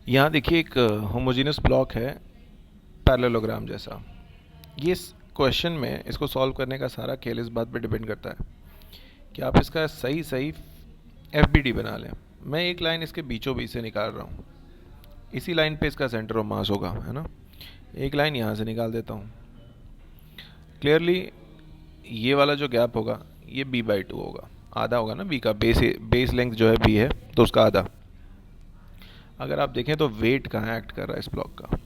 यहाँ देखिए एक होमोजेनियस ब्लॉक है पैरेललोग्राम जैसा। ये क्वेश्चन में इसको सॉल्व करने का सारा खेल इस बात पे डिपेंड करता है कि आप इसका सही सही एफ बना लें। मैं एक लाइन इसके बीचों बीच से निकाल रहा हूँ, इसी लाइन पे इसका सेंटर ऑफ मास होगा, है ना। एक लाइन यहाँ से निकाल देता हूँ। क्लियरली ये वाला जो गैप होगा ये b/2 होगा, आधा होगा ना b का। बेस लेंथ जो है b है तो उसका आधा। अगर आप देखें तो वेट कहाँ एक्ट कर रहा है इस ब्लॉक का।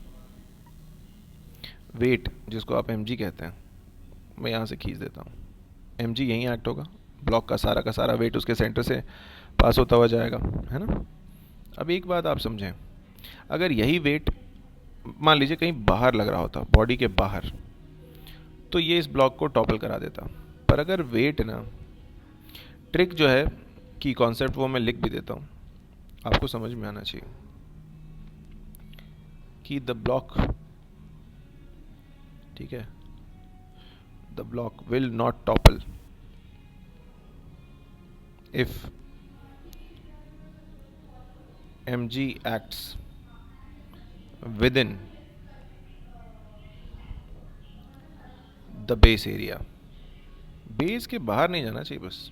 वेट जिसको आप mg कहते हैं, मैं यहाँ से खींच देता हूँ। mg यहीं एक्ट होगा, ब्लॉक का सारा वेट उसके सेंटर से पास होता हुआ जाएगा, है ना। अब एक बात आप समझें, अगर यही वेट मान लीजिए कहीं बाहर लग रहा होता, बॉडी के बाहर, तो ये इस ब्लॉक को टॉपल करा देता। पर अगर वेट ना, ट्रिक जो है कि कॉन्सेप्ट वो मैं लिख भी देता हूँ, आपको समझ में आना चाहिए कि द ब्लॉक, ठीक है, the block will not topple if mg acts within the base area. Base के बाहर नहीं जाना चाहिए बस,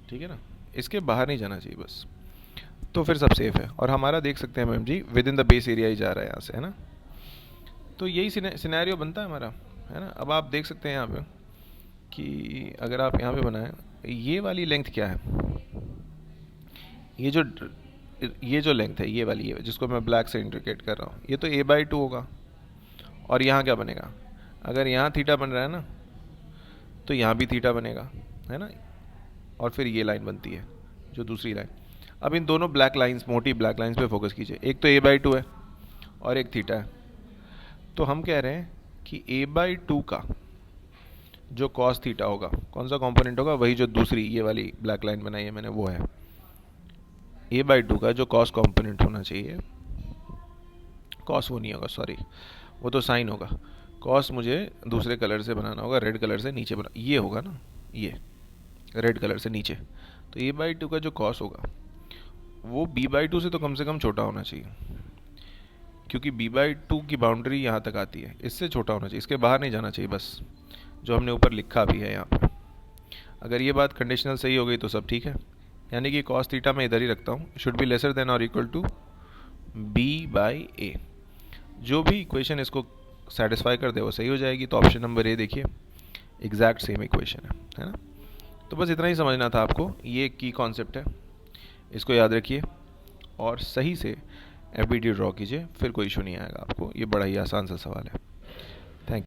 ठीक है ना, इसके बाहर नहीं जाना चाहिए बस, तो फिर सब सेफ है। और हमारा देख सकते हैं mg within the base area ही जा रहा है यहाँ से, है ना। तो यही सिनेरियो बनता है हमारा, है ना। अब आप देख सकते हैं यहाँ पे कि अगर आप यहाँ पे बनाएं, ये वाली लेंथ क्या है, ये जो ये जो लेंथ है ये वाली है जिसको मैं ब्लैक से इंडिकेट कर रहा हूँ, ये तो a/2 होगा। और यहाँ क्या बनेगा, अगर यहाँ थीटा बन रहा है ना तो यहाँ भी थीटा बनेगा, है ना। और फिर ये लाइन बनती है जो दूसरी लाइन। अब इन दोनों ब्लैक लाइंस, मोटी ब्लैक लाइंस पे फोकस कीजिए। एक तो a/2 है और एक थीटा है। तो हम कह रहे हैं कि a/2 का जो cos थीटा होगा, कौन सा कंपोनेंट होगा, वही जो दूसरी ये वाली ब्लैक लाइन बनाई है मैंने, वो है a/2 का जो cos कंपोनेंट होना चाहिए। cos वो नहीं होगा, सॉरी, वो तो साइन होगा। cos मुझे दूसरे कलर से बनाना होगा, रेड कलर से नीचे बना, ये होगा ना, ये रेड कलर से नीचे। तो a/2 का जो cos होगा वो b/2 से तो कम छोटा होना चाहिए, क्योंकि b/2 की बाउंड्री यहाँ तक आती है, इससे छोटा होना चाहिए, इसके बाहर नहीं जाना चाहिए बस, जो हमने ऊपर लिखा भी है यहाँ पर। अगर ये बात कंडीशनल सही हो गई तो सब ठीक है, यानी कि cos थीटा मैं इधर ही रखता हूँ, शुड बी लेसर देन और इक्वल टू b/a। जो भी इक्वेशन इसको सेटिस्फाई कर दे वो सही हो जाएगी। तो ऑप्शन नंबर ए देखिए, एग्जैक्ट सेम इक्वेशन है ना। तो बस इतना ही समझना था आपको, ये की कॉन्सेप्ट है, इसको याद रखिए और सही से एफ ड्रॉ कीजिए, फिर कोई इशू नहीं आएगा आपको। ये बड़ा ही आसान सा सवाल है।